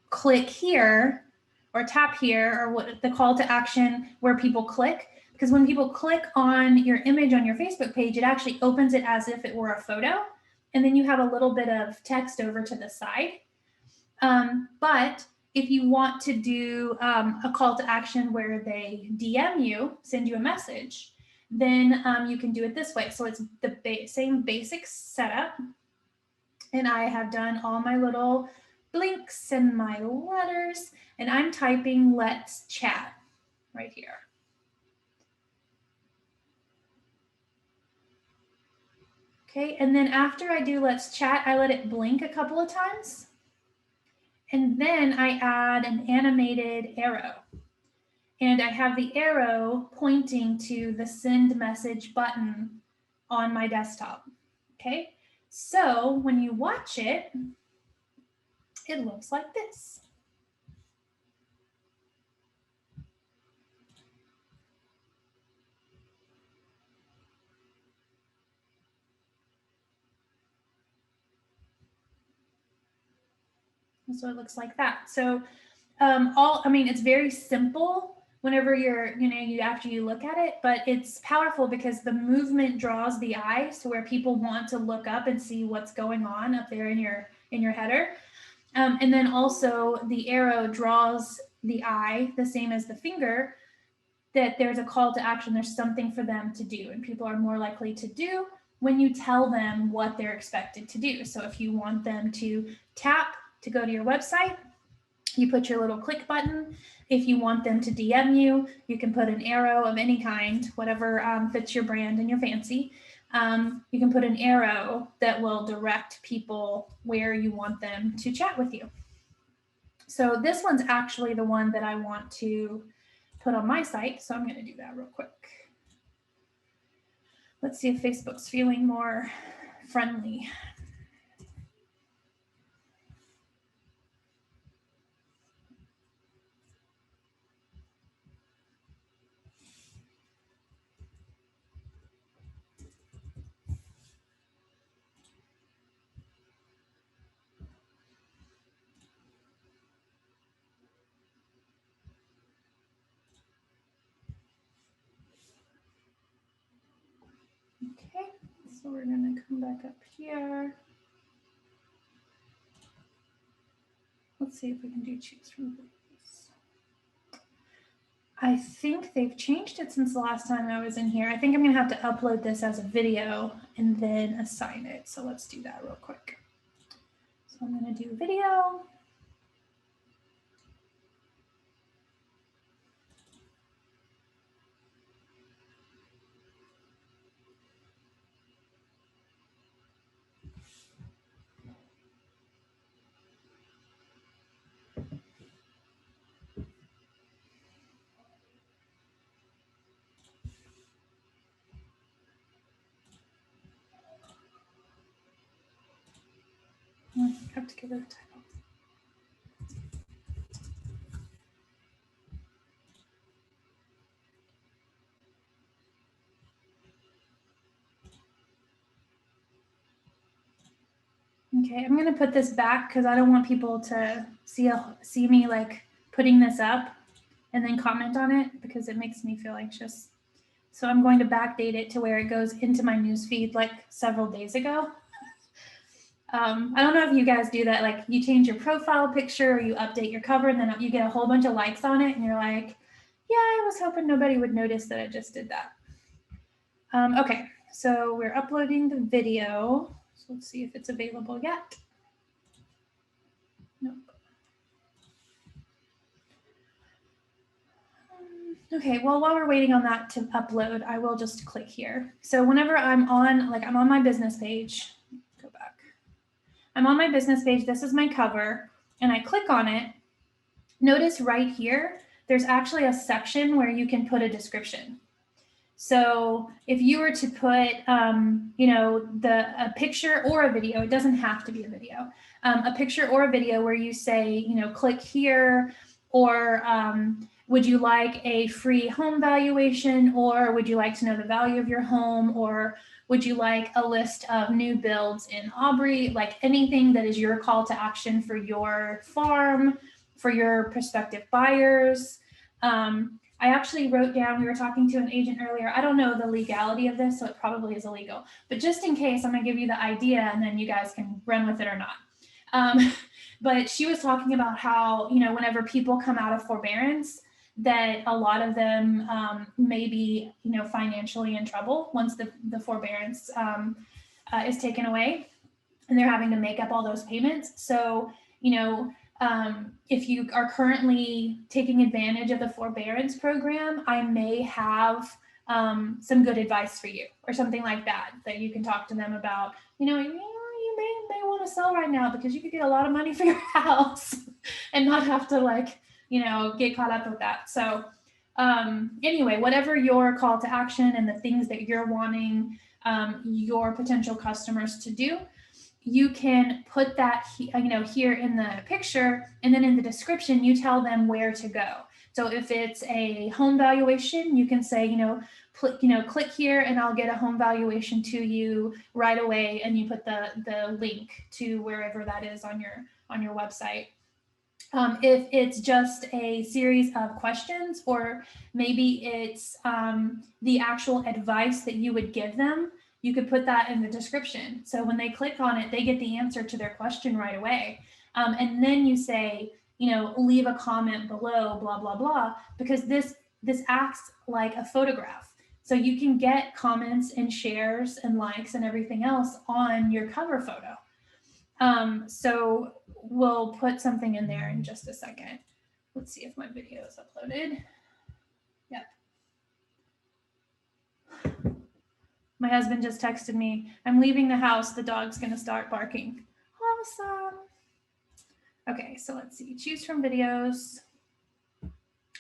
click here or tap here or what the call to action where people click, because when people click on your image on your Facebook page, it actually opens it as if it were a photo, and then you have a little bit of text over to the side. But if you want to do a call to action where they DM you, send you a message, then you can do it this way. So it's the same basic setup. And I have done all my little blinks and my letters, and I'm typing let's chat right here. Okay, and then after I do let's chat, I let it blink a couple of times. And then I add an animated arrow. And I have the arrow pointing to the send message button on my desktop. Okay, so when you watch it, it looks like this. So it looks like that. So it's very simple whenever after you look at it, but it's powerful because the movement draws the eye to where people want to look up and see what's going on up there in your header. And then also the arrow draws the eye, the same as the finger, that there's a call to action, there's something for them to do, and people are more likely to do when you tell them what they're expected to do. So if you want them to tap to go to your website, you put your little click button. If you want them to DM you, you can put an arrow of any kind, whatever fits your brand and your fancy. You can put an arrow that will direct people where you want them to chat with you. So this one's actually the one that I want to put on my site. So I'm going to do that real quick. Let's see if Facebook's feeling more friendly. So we're going to come back up here. Let's see if we can do choose from videos. I think they've changed it since the last time I was in here. I think I'm going to have to upload this as a video and then assign it. So let's do that real quick. So I'm going to do video. I have to give it a title. Okay, I'm gonna put this back because I don't want people to see me like putting this up and then comment on it because it makes me feel anxious. So I'm going to backdate it to where it goes into my newsfeed like several days ago. I don't know if you guys do that, like you change your profile picture or you update your cover and then you get a whole bunch of likes on it and you're like, yeah, I was hoping nobody would notice that I just did that. Okay, so we're uploading the video. So let's see if it's available yet. Nope. Okay, well, while we're waiting on that to upload, I will just click here. So whenever I'm on my business page, go back. I'm on my business page, this is my cover, and I click on it. Notice right here, there's actually a section where you can put a description. So if you were to put, you know, a picture or a video, it doesn't have to be a video, a picture or a video where you say, you know, click here, or would you like a free home valuation, or would you like to know the value of your home, or would you like a list of new builds in Aubrey, like anything that is your call to action for your farm, for your prospective buyers. I actually wrote down, we were talking to an agent earlier, I don't know the legality of this, so it probably is illegal, but just in case, I'm gonna give you the idea and then you guys can run with it or not. But she was talking about how, you know, whenever people come out of forbearance, that a lot of them may be, you know, financially in trouble once the forbearance is taken away and they're having to make up all those payments. So, you know, if you are currently taking advantage of the forbearance program, I may have some good advice for you or something like that you can talk to them about. You know, you may want to sell right now because you could get a lot of money for your house and not have to, like, you know, get caught up with that. So anyway, whatever your call to action and the things that you're wanting your potential customers to do, you can put that, you know, here in the picture, and then in the description, you tell them where to go. So if it's a home valuation, you can say, you know, click here and I'll get a home valuation to you right away. And you put the link to wherever that is on your website. If it's just a series of questions, or maybe it's the actual advice that you would give them, you could put that in the description. So when they click on it, they get the answer to their question right away. And then you say, you know, leave a comment below, blah, blah, blah, because this acts like a photograph. So you can get comments and shares and likes and everything else on your cover photo. So we'll put something in there in just a second. Let's see if my video is uploaded. Yep. My husband just texted me, I'm leaving the house, the dog's gonna start barking. Awesome. Okay, so let's see, choose from videos,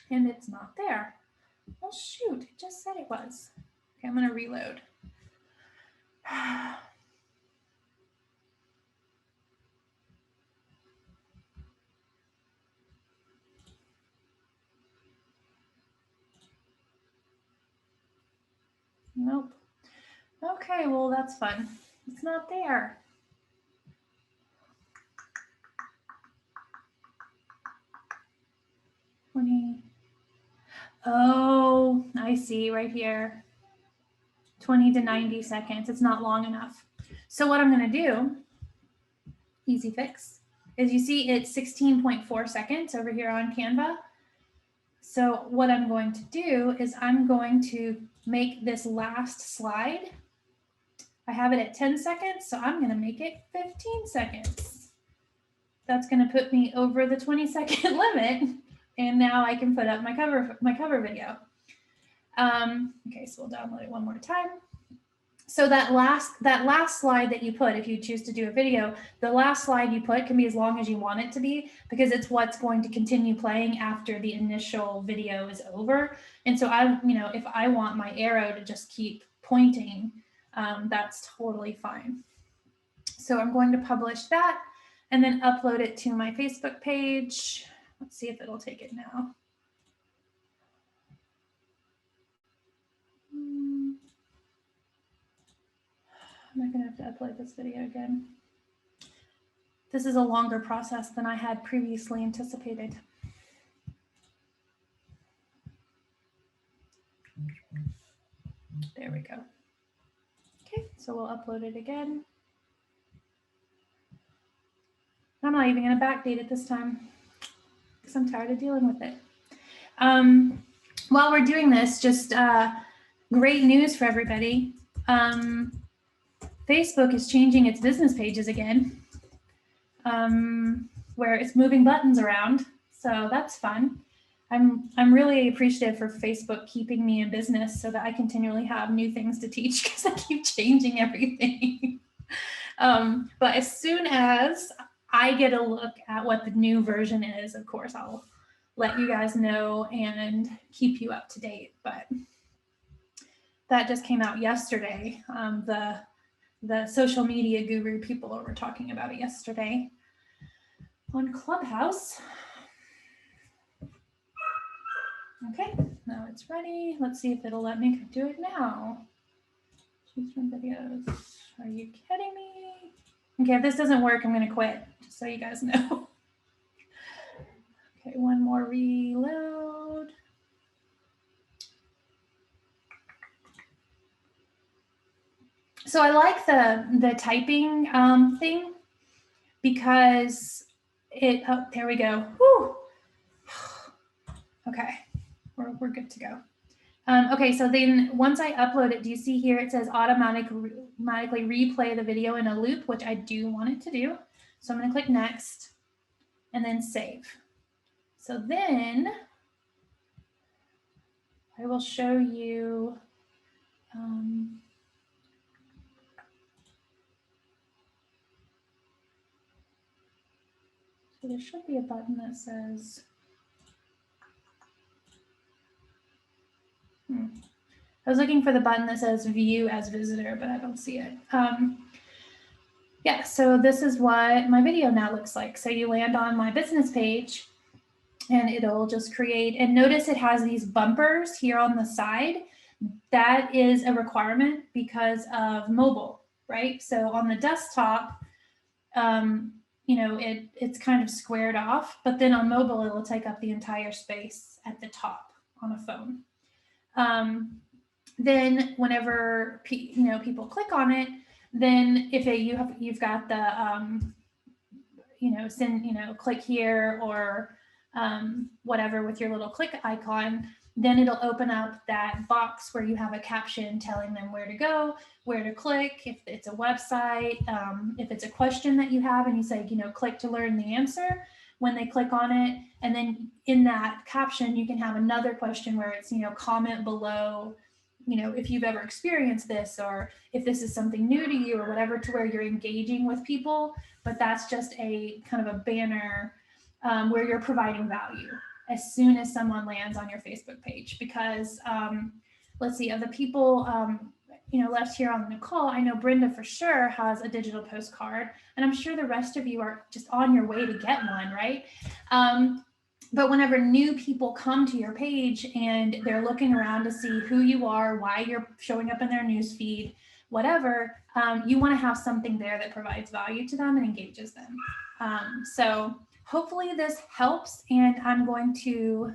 and it's not there. Oh shoot, it just said it was. Okay, I'm gonna reload. Nope. Okay, well, that's fun. It's not there. Oh, I see right here. 20 to 90 seconds. It's not long enough. So what I'm going to do, easy fix, is you see it's 16.4 seconds over here on Canva. So what I'm going to do is I'm going to make this last slide. I have it at 10 seconds, so I'm going to make it 15 seconds. That's going to put me over the 20-second limit, and now I can put up my cover video. Okay, so we'll download it one more time. So that last slide that you put, if you choose to do a video, the last slide you put can be as long as you want it to be, because it's what's going to continue playing after the initial video is over. And so if I want my arrow to just keep pointing, that's totally fine. So I'm going to publish that and then upload it to my Facebook page. Let's see if it'll take it now. Am I going to have to upload this video again? This is a longer process than I had previously anticipated. There we go. Okay, so we'll upload it again. I'm not even going to backdate it this time because I'm tired of dealing with it. While we're doing this, just great news for everybody. Facebook is changing its business pages again, where it's moving buttons around. So that's fun. I'm really appreciative for Facebook keeping me in business so that I continually have new things to teach, because I keep changing everything. But as soon as I get a look at what the new version is, of course, I'll let you guys know and keep you up to date. But that just came out yesterday. The social media guru people were talking about it yesterday on Clubhouse. Okay, now it's ready. Let's see if it'll let me do it now. Choose from videos. Are you kidding me? Okay, if this doesn't work, I'm going to quit, just so you guys know. Okay, one more reload. So I like the typing thing, because oh, there we go. Whew. Okay, we're good to go. Okay, so then once I upload it, do you see here it says automatically replay the video in a loop, which I do want it to do. So I'm going to click next and then save. So then I will show you so there should be a button that says I was looking for the button that says view as visitor, but I don't see it. Yeah, so this is what my video now looks like. So you land on my business page and it'll just create, and notice it has these bumpers here on the side. That is a requirement because of mobile, right? So on the desktop, it's kind of squared off, but then on mobile, it will take up the entire space at the top on a phone. Then whenever people click on it, then if you've got the click here or whatever with your little click icon, then it'll open up that box where you have a caption telling them where to go, where to click, if it's a website, if it's a question that you have and you say, click to learn the answer. When they click on it, and then in that caption, you can have another question where it's, comment below, if you've ever experienced this, or if this is something new to you or whatever, to where you're engaging with people. But that's just a kind of a banner where you're providing value as soon as someone lands on your Facebook page. Because let's see, of the people left here on the call, I know Brenda for sure has a digital postcard, and I'm sure the rest of you are just on your way to get one, right? But whenever new people come to your page and they're looking around to see who you are, why you're showing up in their newsfeed, whatever, you want to have something there that provides value to them and engages them. So hopefully this helps, and I'm going to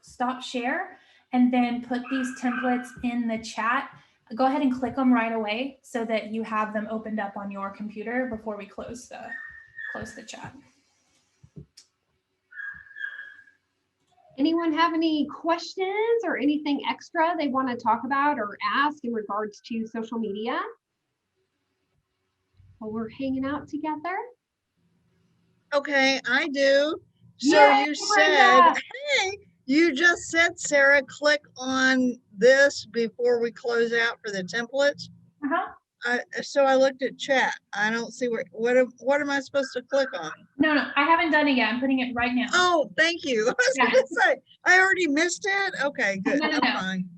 stop share and then put these templates in the chat. go ahead and click them right away so that you have them opened up on your computer before we close the chat. Anyone have any questions or anything extra they want to talk about or ask in regards to social media while we're hanging out together? Okay, I do. So Yay, you said, Brenda! hey, you just said, Sarah, click on this before we close out for the templates. So I looked at chat. I don't see what am I supposed to click on? No, I haven't done it yet. I'm putting it right now. Oh, thank you. I was gonna say, I already missed it. Okay, good. No. I'm fine.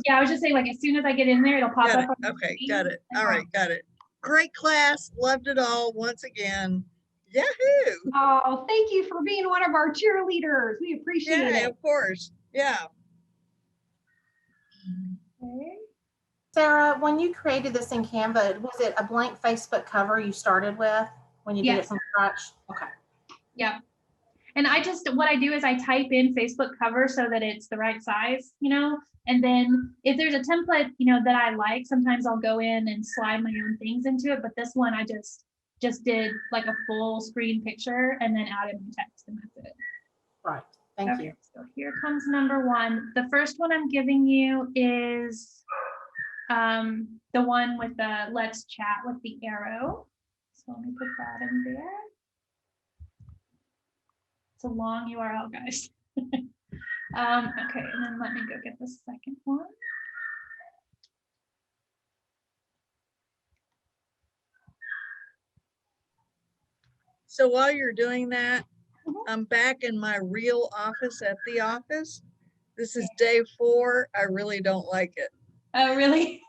I was just saying, like, as soon as I get in there, it'll pop Got up. it. Okay, got it. All right, got it. Great class. Loved it all once again. Yahoo! Oh, thank you for being one of our cheerleaders. We appreciate Yeah, it. of course. Yeah. Okay. Sarah, when you created this in Canva, was it a blank Facebook cover you started with when you did it from scratch? Okay. Yeah. And what I do is I type in Facebook cover so that it's the right size, and then if there's a template, that I like, sometimes I'll go in and slide my own things into it. But this one, I just did like a full screen picture and then added my text, and that's it. Right. Thank you. So here comes number one. The first one I'm giving you is the one with the let's chat with the arrow. So let me put that in there. It's a long URL, guys. Okay, and then let me go get the second one. So while you're doing that, I'm back in my real office at the office. This is day 4. I really don't like it. Oh, really?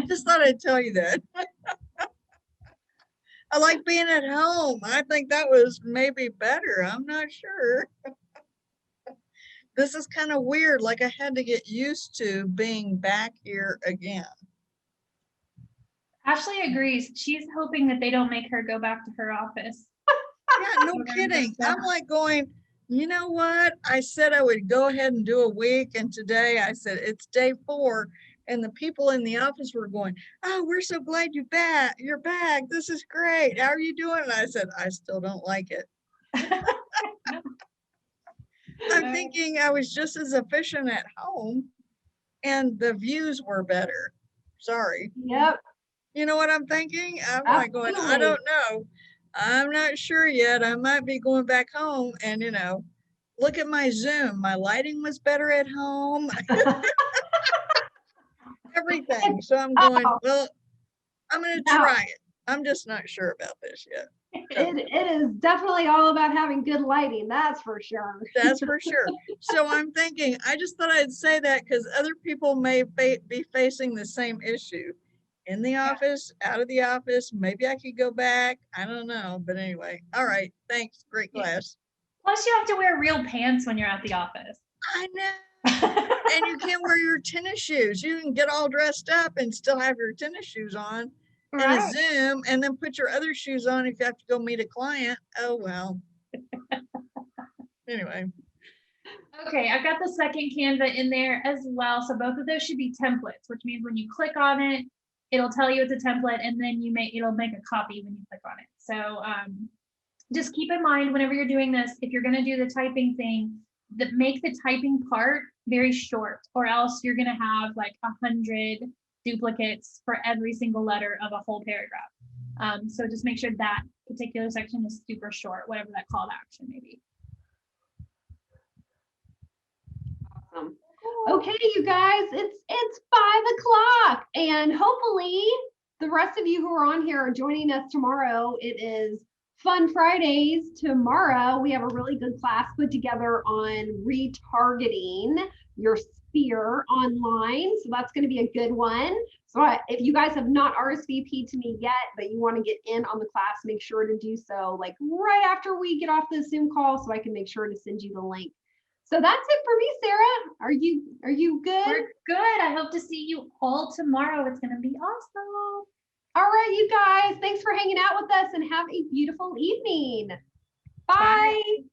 Just thought I'd tell you that. I like being at home. I think that was maybe better. I'm not sure. This is kind of weird. Like I had to get used to being back here again. Ashley agrees. She's hoping that they don't make her go back to her office. Yeah, no kidding. I'm like going, you know what? I said I would go ahead and do a week. And today I said, it's day 4. And the people in the office were going, oh, we're so glad you're back. This is great. How are you doing? And I said, I still don't like it. I'm thinking I was just as efficient at home and the views were better. Sorry. Yep. You know what I'm thinking? I'm like going, I don't know. I'm not sure yet. I might be going back home and, look at my Zoom. My lighting was better at home. Everything. So I'm going, well, I'm going to try it. I'm just not sure about this yet. It is definitely all about having good lighting. That's for sure. That's for sure. So I'm thinking, I just thought I'd say that because other people may be facing the same issue in the office, out of the office. Maybe I could go back. I don't know. But anyway, all right. Thanks. Great class. Plus, you have to wear real pants when you're at the office. I know. And you can't wear your tennis shoes. You can get all dressed up and still have your tennis shoes on and a Zoom and then put your other shoes on if you have to go meet a client. Oh, well. Anyway. Okay, I've got the second Canva in there as well. So both of those should be templates, which means when you click on it, it'll tell you it's a template, and then it'll make a copy when you click on it. So just keep in mind whenever you're doing this, if you're going to do the typing thing, make the typing part very short, or else you're going to have like 100 duplicates for every single letter of a whole paragraph. So just make sure that particular section is super short, whatever that call to action may be. Awesome. Okay, you guys, it's 5 o'clock, and hopefully the rest of you who are on here are joining us tomorrow. It is Fun Fridays. Tomorrow we have a really good class put together on retargeting your sphere online, so that's going to be a good one. So if you guys have not RSVP'd to me yet, but you want to get in on the class, make sure to do so like right after we get off the Zoom call, so I can make sure to send you the link. So that's it for me, Sarah. Are you good? We're good. I hope to see you all tomorrow. It's going to be awesome. All right, you guys, thanks for hanging out with us and have a beautiful evening. Bye. Bye.